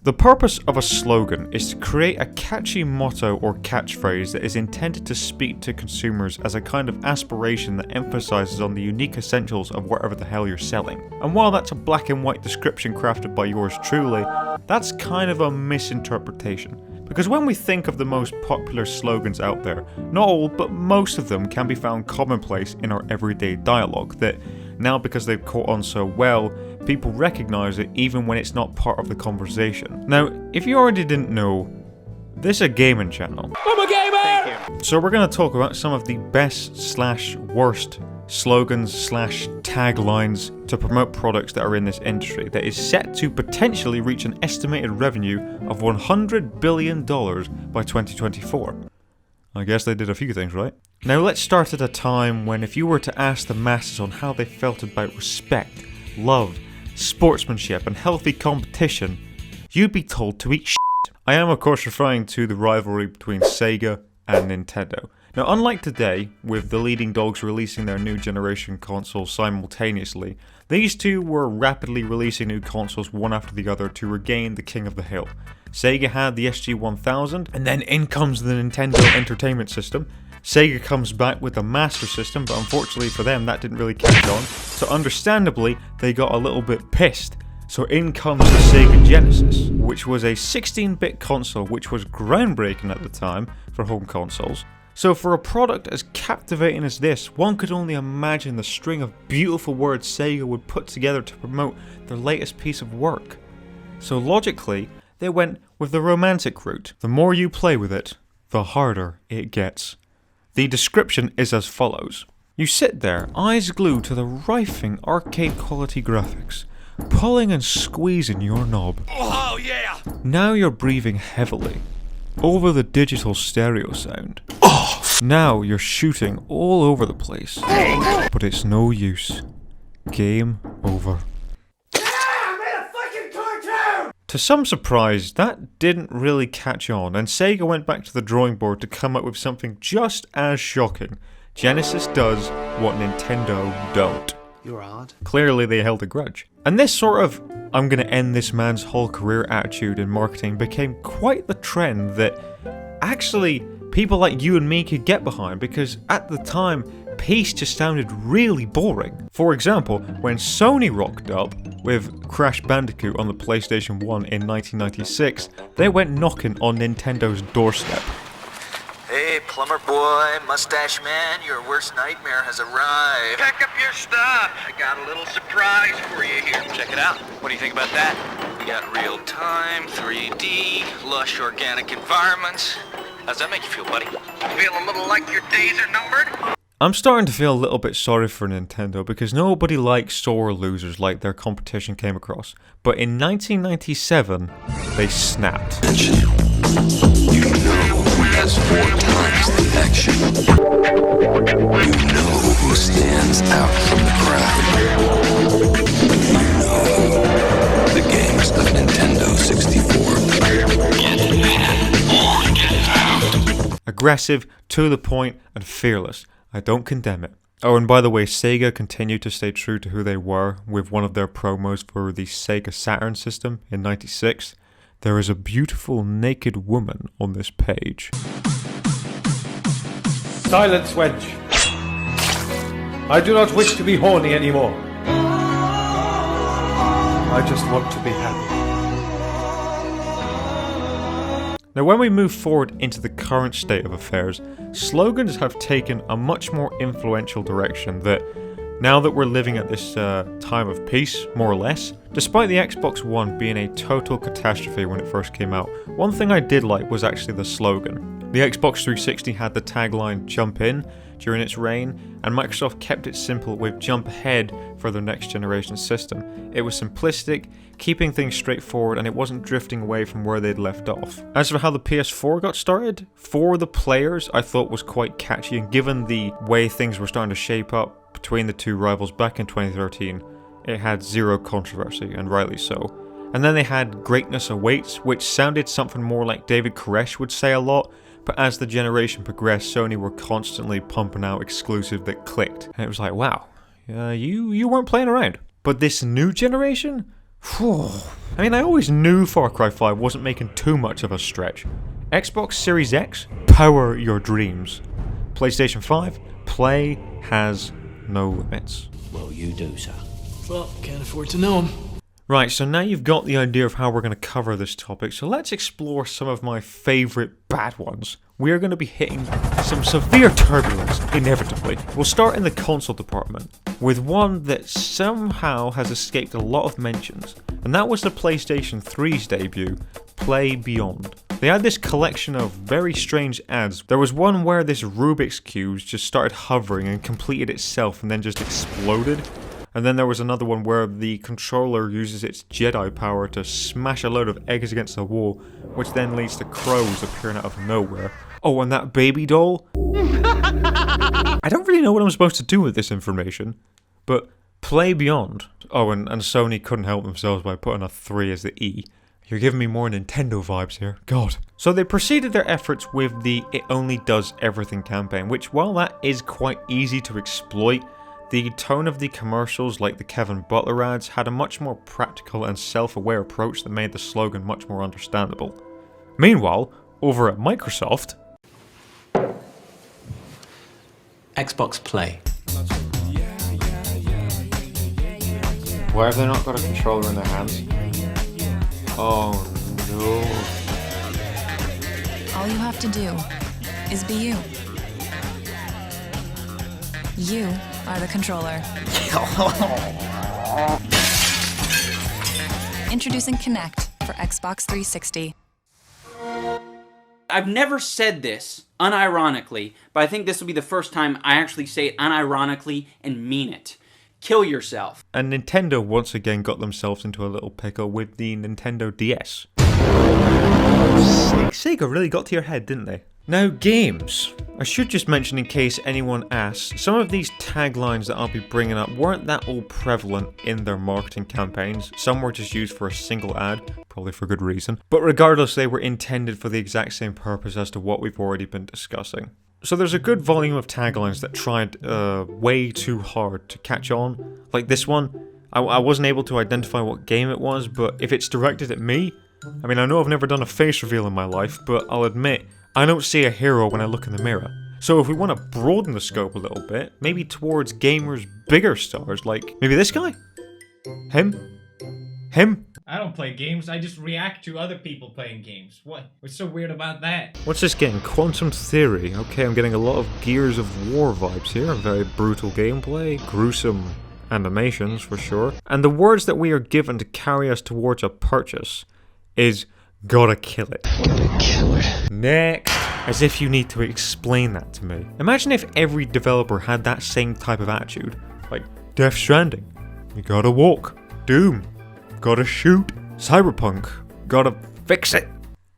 The purpose of a slogan is to create a catchy motto or catchphrase that is intended to speak to consumers as a kind of aspiration that emphasizes on the unique essentials of whatever the hell you're selling. And while that's a black and white description crafted by yours truly, that's kind of a misinterpretation. Because when we think of the most popular slogans out there, not all, but most of them can be found commonplace in our everyday dialogue that, now because they've caught on so well, people recognize it even when it's not part of the conversation. Now, if you already didn't know, this is a gaming channel. I'm a gamer! Thank you. So we're going to talk about some of the best/worst slogans/taglines to promote products that are in this industry that is set to potentially reach an estimated revenue of $100 billion by 2024. I guess they did a few things right. Now let's start at a time when if you were to ask the masses on how they felt about respect, love, sportsmanship and healthy competition, you'd be told to eat shit. I am of course referring to the rivalry between Sega and Nintendo. Now unlike today, with the leading dogs releasing their new generation consoles simultaneously, these two were rapidly releasing new consoles one after the other to regain the king of the hill. Sega had the SG-1000, and then in comes the Nintendo Entertainment System. Sega comes back with the Master System, but unfortunately for them that didn't really catch on, so understandably they got a little bit pissed. So in comes the Sega Genesis, which was a 16-bit console which was groundbreaking at the time for home consoles. So for a product as captivating as this, one could only imagine the string of beautiful words Sega would put together to promote their latest piece of work. So logically, they went with the romantic route. The more you play with it, the harder it gets. The description is as follows. You sit there, eyes glued to the rifing arcade quality graphics, pulling and squeezing your knob. Oh yeah! Now you're breathing heavily over the digital stereo sound. Now you're shooting all over the place, but it's no use. Game over. To some surprise, that didn't really catch on, and Sega went back to the drawing board to come up with something just as shocking. Genesis does what Nintendo don't. You're odd. Clearly they held a grudge. And this sort of, I'm gonna end this man's whole career attitude in marketing became quite the trend that actually people like you and me could get behind, because at the time, peace just sounded really boring. For example, when Sony rocked up with Crash Bandicoot on the PlayStation 1 in 1996, they went knocking on Nintendo's doorstep. Hey, plumber boy, mustache man, your worst nightmare has arrived. Pack up your stuff. I got a little surprise for you here. Check it out. What do you think about that? We got real-time, 3D, lush organic environments. How's that make you feel, buddy? Feel a little like your days are numbered? I'm starting to feel a little bit sorry for Nintendo because nobody likes sore losers like their competition came across. But in 1997, they snapped. You know who has 4 times the action. You know who stands out from the crowd. You know the games of Nintendo 64. Get mad or get out. Aggressive, to the point, and fearless. I don't condemn it. Oh, and by the way, Sega continued to stay true to who they were with one of their promos for the Sega Saturn system in '96. There is a beautiful naked woman on this page. Silence, wench. I do not wish to be horny anymore. I just want to be happy. Now when we move forward into the current state of affairs, slogans have taken a much more influential direction that, now that we're living at this time of peace, more or less, despite the Xbox One being a total catastrophe when it first came out, one thing I did like was actually the slogan. The Xbox 360 had the tagline "Jump In" during its reign, and Microsoft kept it simple with "Jump Ahead" for their next generation system. It was simplistic, keeping things straightforward, and it wasn't drifting away from where they'd left off. As for how the PS4 got started, for the players I thought was quite catchy, and given the way things were starting to shape up between the two rivals back in 2013, it had zero controversy, and rightly so. And then they had "Greatness Awaits," which sounded something more like David Koresh would say a lot, but as the generation progressed, Sony were constantly pumping out exclusive that clicked, and it was like, wow, you weren't playing around. But this new generation? I mean, I always knew Far Cry 5 wasn't making too much of a stretch. Xbox Series X, power your dreams. PlayStation 5, play has no limits. Well, you do, sir. Well, can't afford to know him. Right, so now you've got the idea of how we're going to cover this topic, so let's explore some of my favourite bad ones. We are going to be hitting some severe turbulence, inevitably. We'll start in the console department, with one that somehow has escaped a lot of mentions, and that was the PlayStation 3's debut, Play Beyond. They had this collection of very strange ads. There was one where this Rubik's Cube just started hovering and completed itself and then just exploded. And then there was another one where the controller uses its Jedi power to smash a load of eggs against the wall, which then leads to crows appearing out of nowhere. Oh, and that baby doll? I don't really know what I'm supposed to do with this information, but Play Beyond. Oh, and Sony couldn't help themselves by putting a 3 as the E. You're giving me more Nintendo vibes here. God. So they proceeded their efforts with the It Only Does Everything campaign, which while that is quite easy to exploit, the tone of the commercials, like the Kevin Butler ads, had a much more practical and self-aware approach that made the slogan much more understandable. Meanwhile, over at Microsoft... Xbox Play. Why have they not got a controller in their hands? Oh no. All you have to do is be you. You are the controller. Introducing Kinect for Xbox 360. I've never said this unironically, but I think this will be the first time I actually say it unironically and mean it. Kill yourself. And Nintendo once again got themselves into a little pickle with the Nintendo DS. Sega really got to your head, didn't they? Now, games. I should just mention, in case anyone asks, some of these taglines that I'll be bringing up weren't that all prevalent in their marketing campaigns. Some were just used for a single ad, probably for good reason. But regardless, they were intended for the exact same purpose as to what we've already been discussing. So there's a good volume of taglines that tried way too hard to catch on. Like this one, I wasn't able to identify what game it was, but if it's directed at me, I mean, I know I've never done a face reveal in my life, but I'll admit, I don't see a hero when I look in the mirror. So if we want to broaden the scope a little bit, maybe towards gamers' bigger stars, like maybe this guy? Him? I don't play games, I just react to other people playing games. What's so weird about that? What's this getting? Quantum Theory. Okay, I'm getting a lot of Gears of War vibes here. Very brutal gameplay, gruesome animations for sure. And the words that we are given to carry us towards a purchase is gotta kill it. Gotta kill it. Next. As if you need to explain that to me. Imagine if every developer had that same type of attitude. Like, Death Stranding. You gotta walk. Doom. Gotta shoot. Cyberpunk. Gotta fix it.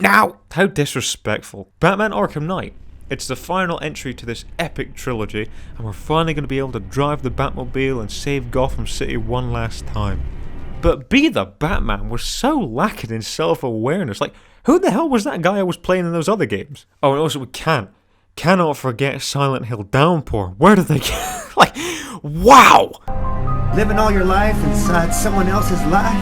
Now! How disrespectful. Batman Arkham Knight. It's the final entry to this epic trilogy, and we're finally going to be able to drive the Batmobile and save Gotham City one last time. But Be the Batman was so lacking in self-awareness. Like, who the hell was that guy I was playing in those other games? Oh, and also we cannot forget Silent Hill Downpour. Where did they get... like, wow! Living all your life inside someone else's life?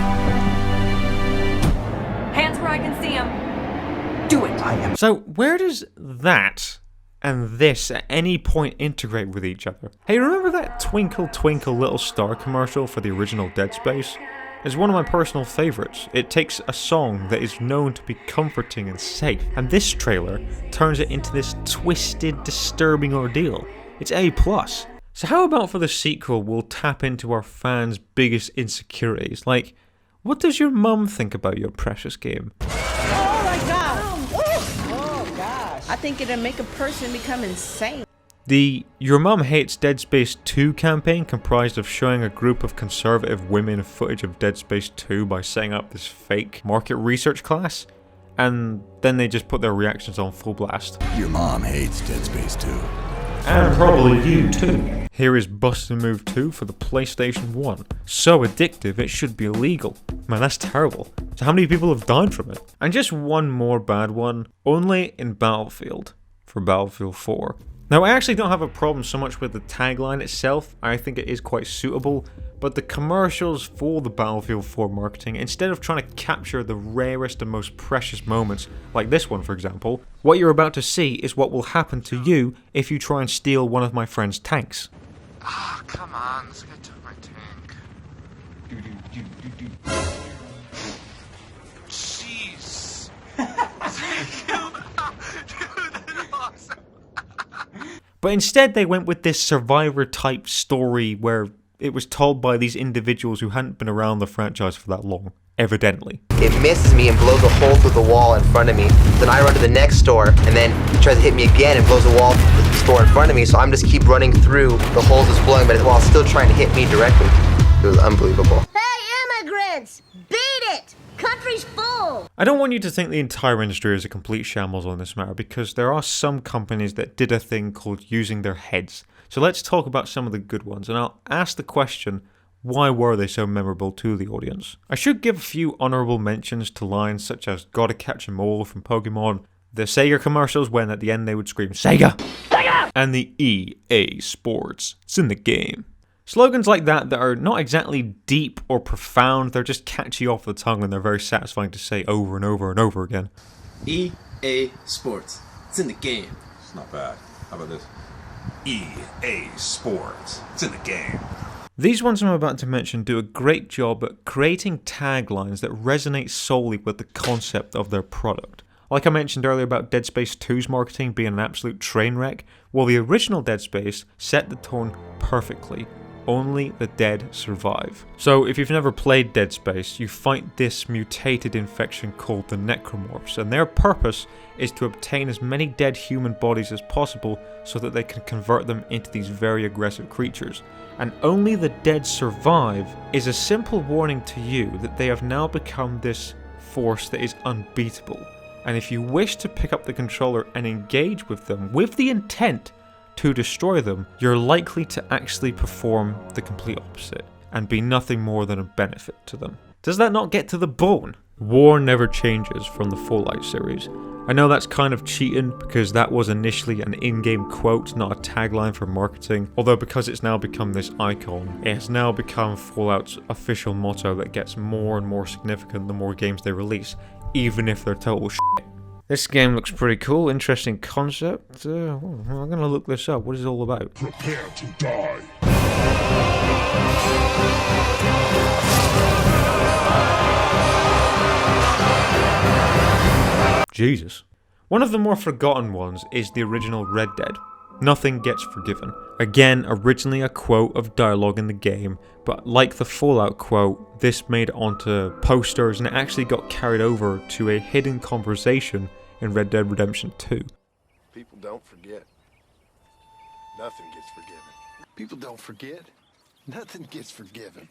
Hands where I can see them. Do it. So where does that and this at any point integrate with each other? Hey, remember that Twinkle Twinkle Little Star commercial for the original Dead Space? It's one of my personal favourites. It takes a song that is known to be comforting and safe, and this trailer turns it into this twisted, disturbing ordeal. It's A+. So how about for the sequel we'll tap into our fans' biggest insecurities? Like, what does your mum think about your precious game? Oh my god! Oh gosh! I think it'll make a person become insane. The Your Mum Hates Dead Space 2 campaign comprised of showing a group of conservative women footage of Dead Space 2 by setting up this fake market research class, and then they just put their reactions on full blast. Your mom hates Dead Space 2. And probably you too. Here is Bust a Move 2 for the PlayStation 1. So addictive it should be illegal. Man, that's terrible. So how many people have died from it? And just one more bad one, only in Battlefield, for Battlefield 4. Now, I actually don't have a problem so much with the tagline itself. I think it is quite suitable, but the commercials for the Battlefield 4 marketing, instead of trying to capture the rarest and most precious moments, like this one for example, what you're about to see is what will happen to you if you try and steal one of my friend's tanks. Ah, come on, this guy took my tank. Jeez. Dude, that's awesome. But instead they went with this survivor type story where it was told by these individuals who hadn't been around the franchise for that long, evidently. It misses me and blows a hole through the wall in front of me. Then I run to the next store, and then it tries to hit me again and blows a wall through the store in front of me, so I'm just keep running through the holes it's blowing, but while still trying to hit me directly. It was unbelievable. Hey, immigrants! Beat it! Country's full! I don't want you to think the entire industry is a complete shambles on this matter, because there are some companies that did a thing called using their heads. So let's talk about some of the good ones, and I'll ask the question, why were they so memorable to the audience? I should give a few honourable mentions to lines such as Gotta Catch 'Em All from Pokemon, the Sega commercials when at the end they would scream Sega! Sega! And the EA Sports, it's in the game. Slogans like that are not exactly deep or profound, they're just catchy off the tongue and they're very satisfying to say over and over and over again. EA Sports, it's in the game. It's not bad. How about this? EA Sports, it's in the game. These ones I'm about to mention do a great job at creating taglines that resonate solely with the concept of their product. Like I mentioned earlier about Dead Space 2's marketing being an absolute train wreck, well the original Dead Space set the tone perfectly. Only the dead survive. So if you've never played Dead Space, you fight this mutated infection called the Necromorphs, and their purpose is to obtain as many dead human bodies as possible so that they can convert them into these very aggressive creatures. And only the dead survive is a simple warning to you that they have now become this force that is unbeatable. And if you wish to pick up the controller and engage with them with the intent to destroy them, you're likely to actually perform the complete opposite and be nothing more than a benefit to them. Does that not get to the bone? War never changes from the Fallout series. I know that's kind of cheating because that was initially an in-game quote, not a tagline for marketing, although because it's now become this icon, it has now become Fallout's official motto that gets more and more significant the more games they release, even if they're total shit. This game looks pretty cool, interesting concept. I'm gonna look this up. What is it all about? Prepare to die. Jesus. One of the more forgotten ones is the original Red Dead. Nothing Gets Forgiven. Again, originally a quote of dialogue in the game, but like the Fallout quote, this made it onto posters and it actually got carried over to a hidden conversation in Red Dead Redemption 2. People don't forget. Nothing gets forgiven. People don't forget. Nothing gets forgiven.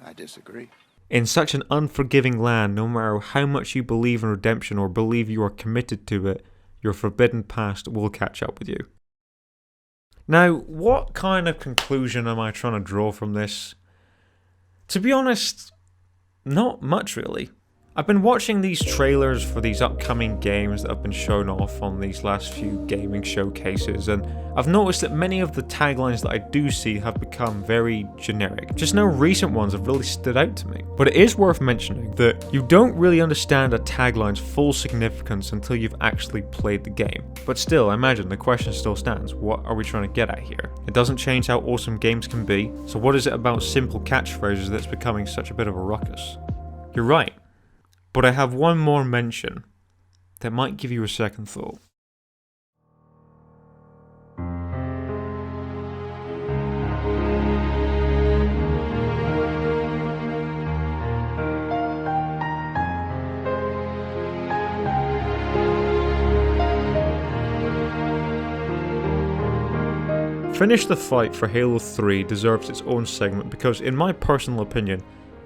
I disagree. In such an unforgiving land, no matter how much you believe in redemption or believe you are committed to it, your forbidden past will catch up with you. Now, what kind of conclusion am I trying to draw from this? To be honest, not much really. I've been watching these trailers for these upcoming games that have been shown off on these last few gaming showcases, and I've noticed that many of the taglines that I do see have become very generic. Just no recent ones have really stood out to me. But it is worth mentioning that you don't really understand a tagline's full significance until you've actually played the game. But still, I imagine the question still stands. What are we trying to get at here? It doesn't change how awesome games can be, so what is it about simple catchphrases that's becoming such a bit of a ruckus? You're right. But I have one more mention that might give you a second thought. Finish the Fight for Halo 3 deserves its own segment because, in my personal opinion,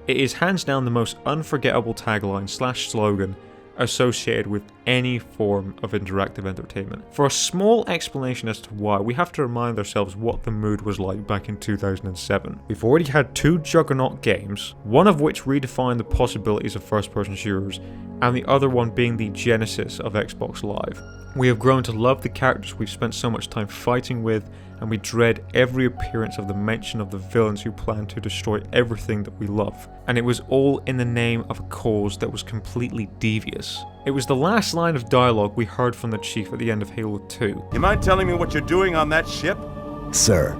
it is hands down the most unforgettable tagline / slogan associated with any form of interactive entertainment. For a small explanation as to why, we have to remind ourselves what the mood was like back in 2007. We've already had two juggernaut games, one of which redefined the possibilities of first-person shooters, and the other one being the genesis of Xbox Live. We have grown to love the characters we've spent so much time fighting with, and we dread every appearance of the mention of the villains who plan to destroy everything that we love. And it was all in the name of a cause that was completely devious. It was the last line of dialogue we heard from the Chief at the end of Halo 2. You mind telling me what you're doing on that ship? Sir,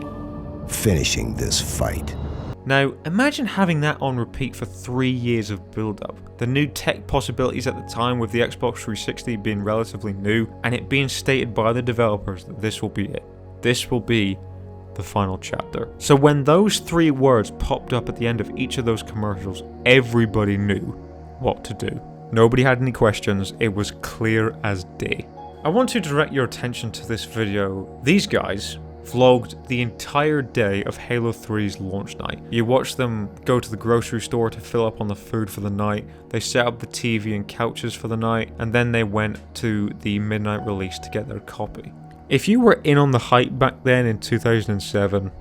finishing this fight. Now, imagine having that on repeat for 3 years of build-up. The new tech possibilities at the time with the Xbox 360 being relatively new, and it being stated by the developers that this will be it. This will be the final chapter. So when those 3 words popped up at the end of each of those commercials, everybody knew what to do. Nobody had any questions, it was clear as day. I want to direct your attention to this video. These guys vlogged the entire day of Halo 3's launch night. You watched them go to the grocery store to fill up on the food for the night, they set up the TV and couches for the night, and then they went to the midnight release to get their copy. If you were in on the hype back then in 2007,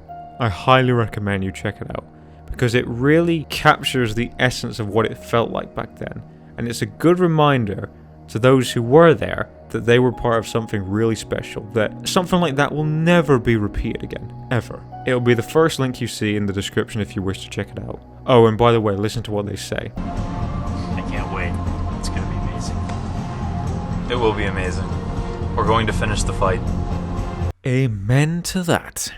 I highly recommend you check it out, because it really captures the essence of what it felt like back then, and it's a good reminder to those who were there that they were part of something really special, that something like that will never be repeated again, ever. It'll be the first link you see in the description if you wish to check it out. Oh, and by the way, listen to what they say. I can't wait. It's gonna be amazing. It will be amazing. We're going to finish the fight. Amen to that.